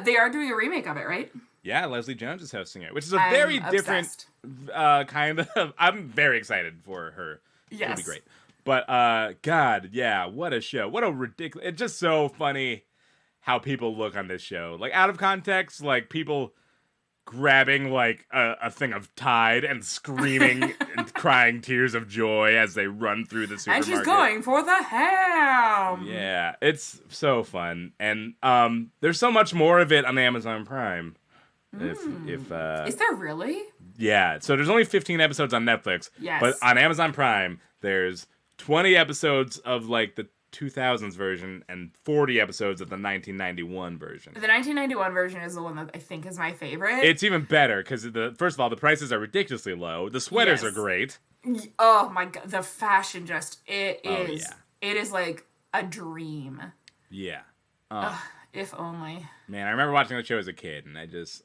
They are doing a remake of it, right? Yeah, Leslie Jones is hosting it, which is a I'm very obsessed. different kind of. I'm very excited for her. Yes. It'll be great. But God, yeah, what a show! What a ridiculous! It's just so funny how people look on this show. Like out of context, like people grabbing like a thing of Tide and screaming and crying tears of joy as they run through the And supermarket. she's going for the ham. Yeah, it's so fun, and there's so much more of it on Amazon Prime. If Is there really? yeah, so there's only 15 episodes on Netflix. Yes. But on Amazon Prime, there's 20 episodes of like the 2000s version and 40 episodes of the 1991 version. The 1991 version is the one that I think is my favorite. It's even better because first of all, the prices are ridiculously low. The sweaters Yes. are great. Oh my god, the fashion it Oh, is. yeah. It is like a dream. Yeah. If only. Man, I remember watching the show as a kid, and I just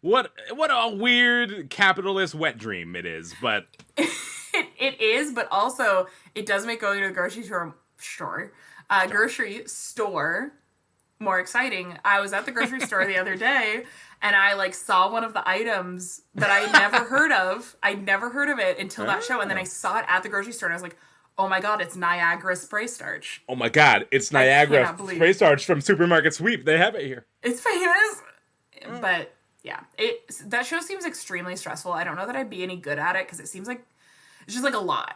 what a weird capitalist wet dream it is. But It is, but also it does make going to the grocery store more exciting. I was at the grocery store the other day and I like saw one of the items that I never heard of. I'd never heard of it until that show, and then I saw it at the grocery store and I was like, oh my god, it's Niagara spray starch. oh my god, it's Niagara cannot believe- spray starch from Supermarket Sweep. They have it here. It's famous. But yeah, that show seems extremely stressful. I don't know that I'd be any good at it because it seems like it's just like a lot.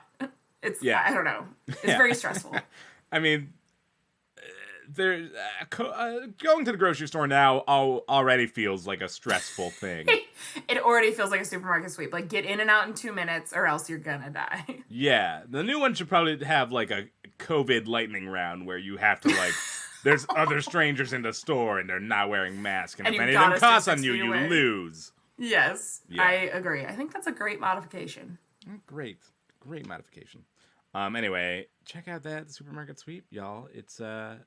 It's I don't know. It's very stressful. I mean, there's going to the grocery store now already feels like a stressful thing. It already feels like a supermarket sweep. Like, get in and out in 2 minutes or else you're gonna die. Yeah, the new one should probably have like a COVID lightning round where you have to like. There's other strangers in the store and they're not wearing masks, and if you've any of them gotta stay cuss on 6 you, feet you away. lose. Yes, Yeah. I agree. I think that's a great modification. Great modification. Anyway, check out that Supermarket Sweep, y'all. It's hot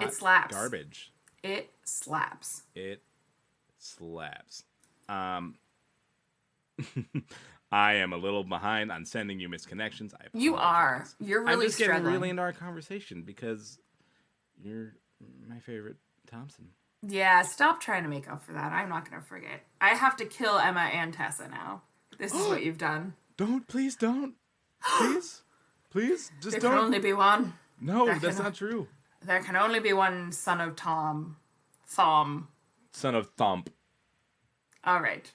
It slaps. garbage. It slaps. It slaps. I am a little behind on sending you misconnections. I You are. apologize. You're really I'm just struggling. getting really into our conversation because you're my favorite Thompson. Yeah, stop trying to make up for that. I'm not going to forget. I have to kill Emma and Tessa now. This is what you've done. Please don't. Please, just There don't. can only be one. No, that's not true. There can only be one son of Tom. Thom. Son of Thump. All right.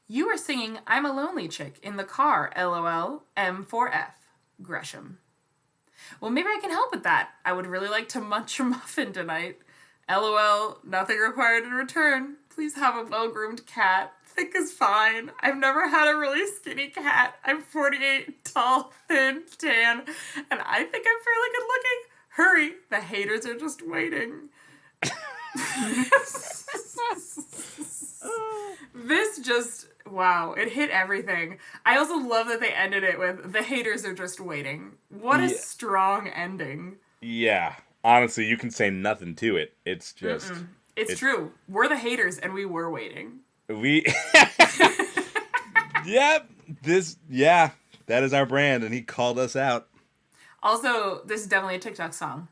You were singing I'm a Lonely Chick in the car, LOL, M4F, Gresham. Well, maybe I can help with that. I would really like to munch a muffin tonight. LOL, nothing required in return. Please have a well-groomed cat. Thick is fine. I've never had a really skinny cat. I'm 48, tall, thin, tan, and I think I'm fairly good looking. Hurry, the haters are just waiting. This just, wow, it hit everything. I also love that they ended it with, the haters are just waiting. What a strong ending. Yeah. Honestly, you can say nothing to it. It's just... It's true. We're the haters, and we were waiting. Yep. That is our brand, and he called us out. Also, this is definitely a TikTok song.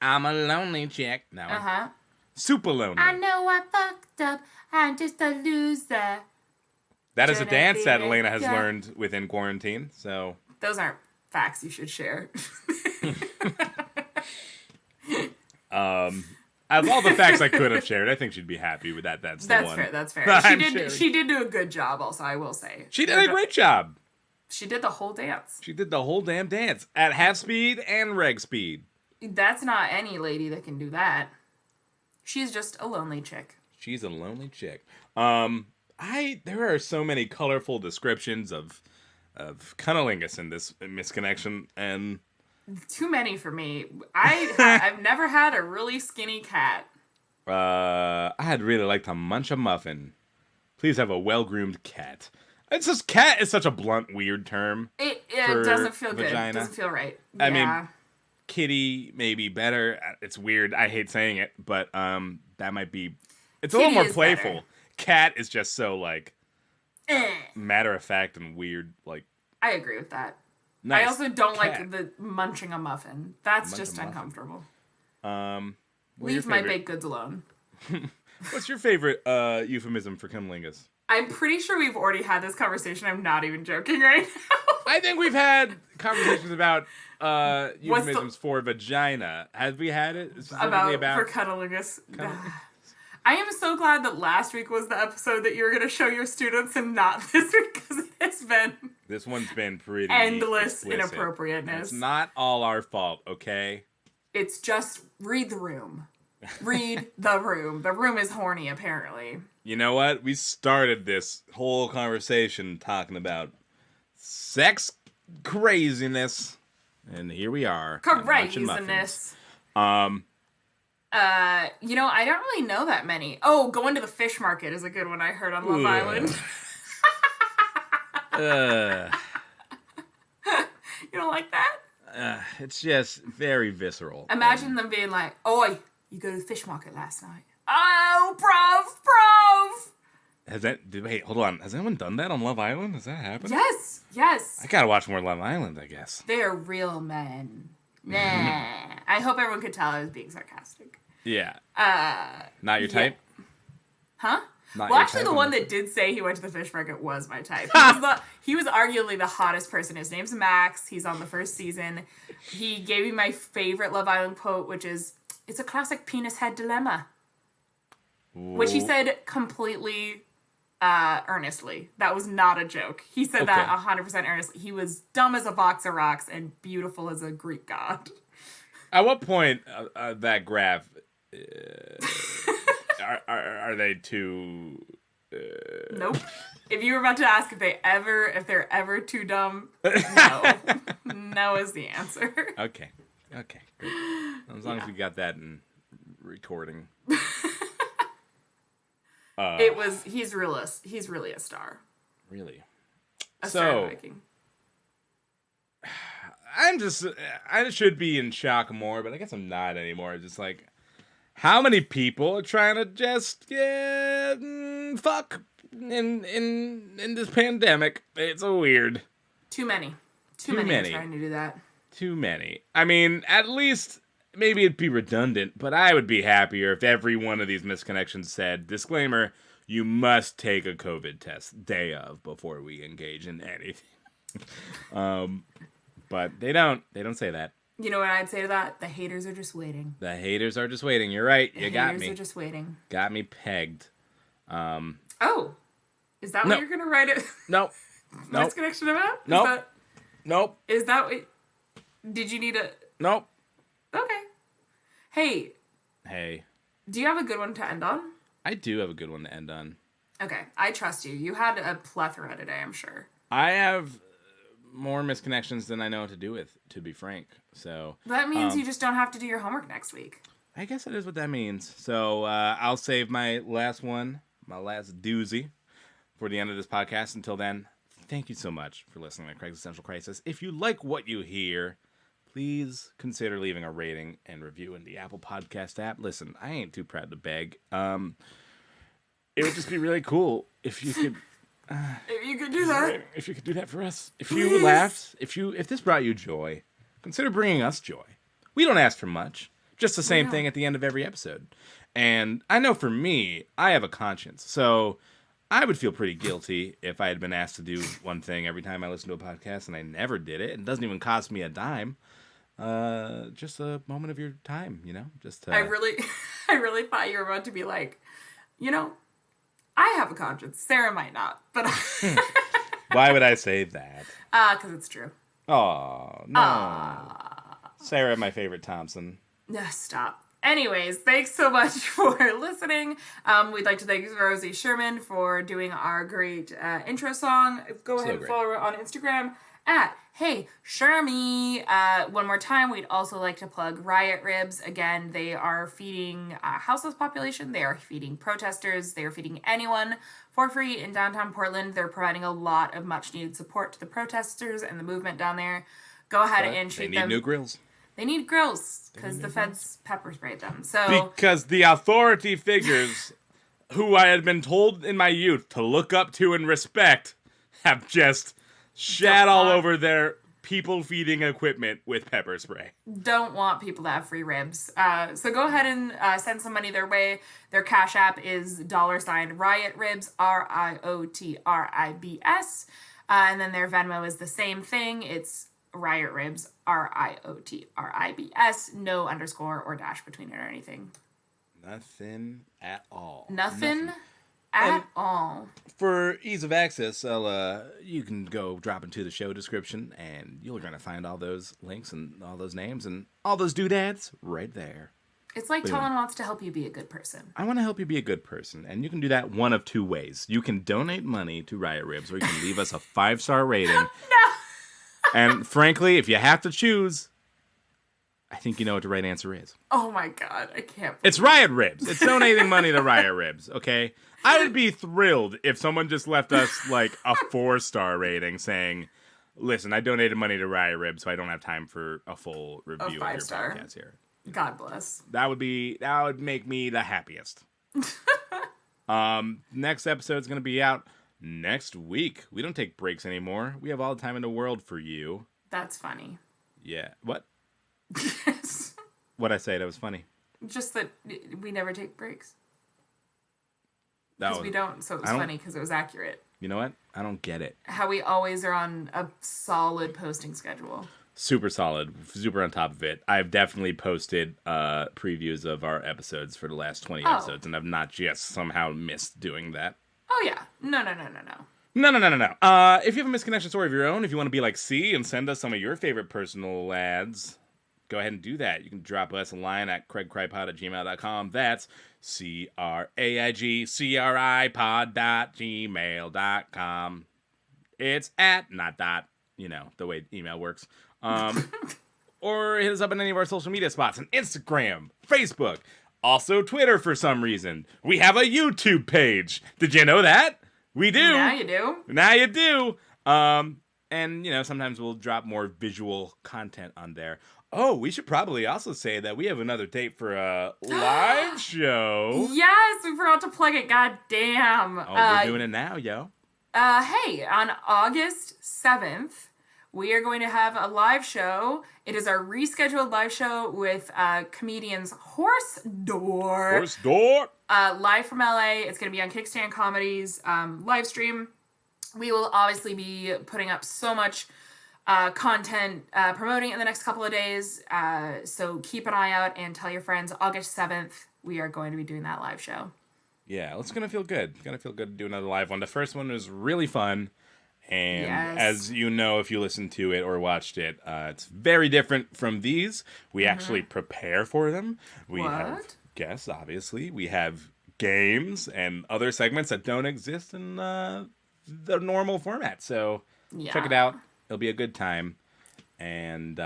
I'm a lonely chick. No. Uh-huh. Super lonely. I know I fucked up. I'm just a loser. That is a dance that Elena has learned within quarantine, so... Those aren't facts you should share. Of all the facts I could have shared, I think she'd be happy with that. That's the one. That's fair. She did do a good job also, I will say. She did a great job. She did the whole dance. She did the whole damn dance at half speed and reg speed. That's not any lady that can do that. She's just a lonely chick. She's a lonely chick. There are so many colorful descriptions of cunnilingus in this misconnection, and too many for me. I've never had a really skinny cat. I'd really like to munch a muffin. Please have a well-groomed cat. It's just cat is such a blunt, weird term. It doesn't feel vagina. good. It doesn't feel right. I mean, kitty may be better. It's weird. I hate saying it, but that might be. It's kitty a little more playful. Better. Cat is just so like matter of fact and weird. Like I agree with that. Nice. I also don't like the munching a muffin. That's just uncomfortable. Leave my baked goods alone. What's your favorite euphemism for cunnilingus? I'm pretty sure we've already had this conversation. I'm not even joking right now. I think we've had conversations about euphemisms for vagina. Have we had it? Specifically about for cunnilingus. I am so glad that last week was the episode that you were going to show your students and not this week, because it's been... This one's been pretty endless explicit. Inappropriateness. It's not all our fault, okay? It's just read the room. Read the room. The room is horny, apparently. You know what? We started this whole conversation talking about sex craziness, and here we are. Craziness. I don't really know that many. Oh, going to the fish market is a good one I heard on Love Island. You don't like that? It's just very visceral. Imagine them being like, "Oi, you go to the fish market last night." Oh, bruv. Wait, hold on. Has anyone done that on Love Island? Has that happened? Yes. I gotta watch more Love Island, I guess. They're real men. Nah. I hope everyone could tell I was being sarcastic. Yeah. Not your type? Huh? Not well, actually, the one that did say he went to the fish market was my type. He was arguably the hottest person. His name's Max. He's on the first season. He gave me my favorite Love Island quote, which is, "It's a classic penis head dilemma." Ooh. Which he said completely earnestly. That was not a joke. He said that 100% earnestly. He was dumb as a box of rocks and beautiful as a Greek god. At what point that graph... Are they too? Nope. If you were about to ask if they're ever too dumb, no. No is the answer. Okay, great. As long as we got that in recording. He's really a star. Really. Star Viking. I should be in shock more, but I guess I'm not anymore. Just like, how many people are trying to just fuck in this pandemic? It's so weird. Too many. Too many are trying to do that. Too many. I mean, at least maybe it'd be redundant, but I would be happier if every one of these misconnections said, disclaimer, you must take a COVID test day of before we engage in anything. But they don't say that. You know what I'd say to that? The haters are just waiting. The haters are just waiting. You're right. You got me. The haters are just waiting. Got me pegged. Oh, is that what you're gonna write it? Nope. Nope. Misconnection about? Nope. Nope. Is that what? Did you need a? Nope. Okay. Hey. Do you have a good one to end on? I do have a good one to end on. Okay, I trust you. You had a plethora today, I'm sure. I have more misconnections than I know what to do with, to be frank. So that means you just don't have to do your homework next week. I guess that is what that means. So I'll save my last one, my last doozy, for the end of this podcast. Until then, thank you so much for listening to Craig's Essential Crisis. If you like what you hear, please consider leaving a rating and review in the Apple Podcast app. Listen, I ain't too proud to beg. It would just be really cool if you could... if you could do that. If you could do that for us. If you laughed, if this brought you joy, consider bringing us joy. We don't ask for much. Just the same thing at the end of every episode. And I know for me, I have a conscience. So I would feel pretty guilty if I had been asked to do one thing every time I listen to a podcast and I never did it. It doesn't even cost me a dime. Just a moment of your time, you know? I really thought you were about to be like, you know, I have a conscience. Sarah might not, but why would I say that? Because it's true. Oh, no. Sarah, my favorite Thompson. No, stop. Anyways, thanks so much for listening. We'd like to thank Rosie Sherman for doing our great intro song. Go ahead and follow her on Instagram at Hey Shermy. One more time, we'd also like to plug Riot Ribs. Again, they are feeding houseless population. They are feeding protesters. They are feeding anyone for free in downtown Portland. They're providing a lot of much needed support to the protesters and the movement down there. Go ahead and treat them. They need new grills. They need grills because the feds pepper sprayed them. So because the authority figures who I had been told in my youth to look up to and respect have just shat all over their people feeding equipment with pepper spray. Don't want people to have free ribs. So go ahead and send some money their way. Their Cash App is $Riot Ribs, RIOTRIBS. And then their Venmo is the same thing. It's Riot Ribs, RIOTRIBS. No underscore or dash between it or anything. Nothing at all. Nothing at all. For ease of access, you can go drop into the show description, and you're going to find all those links and all those names and all those doodads right there. It's like Tolan wants to help you be a good person. I want to help you be a good person, and you can do that one of two ways. You can donate money to Riot Ribs, or you can leave us a 5-star rating. No! And frankly, if you have to choose, I think you know what the right answer is. Oh my god, I can't. It's Riot Ribs. It's donating money to Riot Ribs, okay? I would be thrilled if someone just left us like a 4-star rating saying, listen, I donated money to Riot Ribs, so I don't have time for a full review of your podcast here. God bless. That would make me the happiest. Next episode's gonna be out next week. We don't take breaks anymore. We have all the time in the world for you. That's funny. Yeah. What? Yes. What'd I say? That was funny. Just that we never take breaks. Because we don't, so it was funny because it was accurate. You know what? I don't get it. How we always are on a solid posting schedule. Super solid. Super on top of it. I've definitely posted previews of our episodes for the last 20 episodes, and I've not just somehow missed doing that. Oh, yeah. No. No. If you have a misconnection story of your own, if you want to be like C and send us some of your favorite personal ads, go ahead and do that. You can drop us a line at craigcrypod@gmail.com. That's CRAIGCRIpod.gmail.com. It's at, not dot, the way email works. Or hit us up on any of our social media spots on Instagram, Facebook, also Twitter for some reason. We have a YouTube page. Did you know that? We do. Now you do. Now you do. And, sometimes we'll drop more visual content on there. Oh, we should probably also say that we have another date for a live show. Yes, we forgot to plug it. God damn. Oh, we're doing it now, yo. Hey, on August 7th, we are going to have a live show. It is our rescheduled live show with comedians Horse Door. Live from LA. It's going to be on Kickstand Comedy's live stream. We will obviously be putting up so much content promoting it in the next couple of days. So keep an eye out and tell your friends. August 7th, we are going to be doing that live show. Yeah, it's going to feel good. It's going to feel good to do another live one. The first one was really fun. And as you know, if you listened to it or watched it, it's very different from these. We actually prepare for them. We have guests, obviously. We have games and other segments that don't exist in the normal format. So check it out. It'll be a good time. And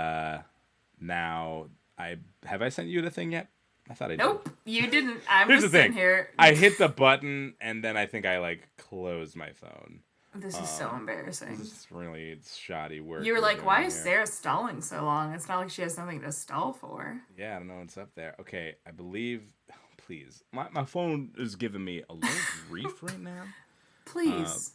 now, have I sent you the thing yet? I thought I did. Nope, you didn't. I'm Here's just the thing. sitting here. I hit the button, and then I think I, closed my phone. This is so embarrassing. It's shoddy work. You were like, why is Sarah stalling so long? It's not like she has something to stall for. Yeah, I don't know what's up there. Okay, I believe... Please. My phone is giving me a little grief right now. Please.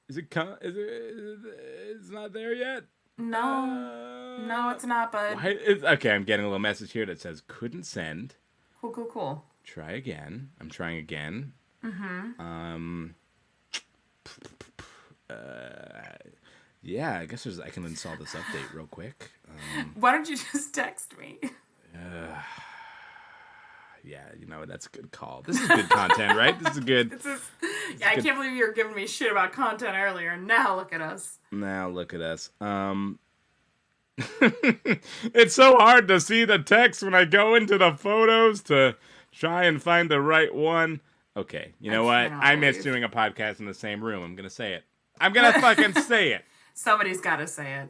Is it it's not there yet? No. No, it's not, bud. Okay, I'm getting a little message here that says, couldn't send. Cool. Try again. I'm trying again. Yeah, I guess I can install this update real quick. Why don't you just text me? Yeah, that's a good call. This is good content, right? This is good. I can't believe you were giving me shit about content earlier. Now look at us. It's so hard to see the text when I go into the photos to try and find the right one. Okay, you know what? I miss doing a podcast in the same room. I'm going to say it. I'm going to fucking say it. Somebody's got to say it.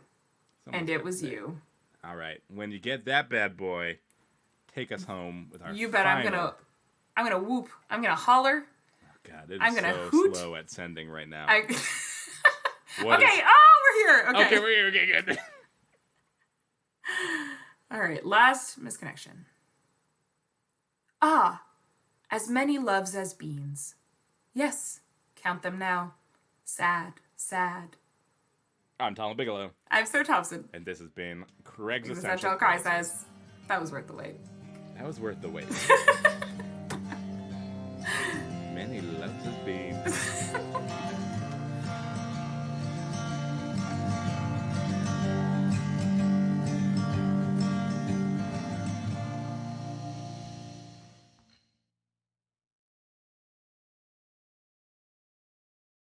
And it was you. All right. When you get that bad boy, take us home with our You bet I'm gonna whoop. I'm gonna holler. Oh, God, it is I'm gonna so hoot. slow at sending right now. Okay, we're here. Okay, we're here. Okay, good. All right, last misconnection. As many loves as beans. Yes, count them now. Sad. I'm Tom Bigelow. I'm Sir Thompson. And this has been Craig's Essential Cry says, that was worth the wait. That was worth the wait. Many loves of beans.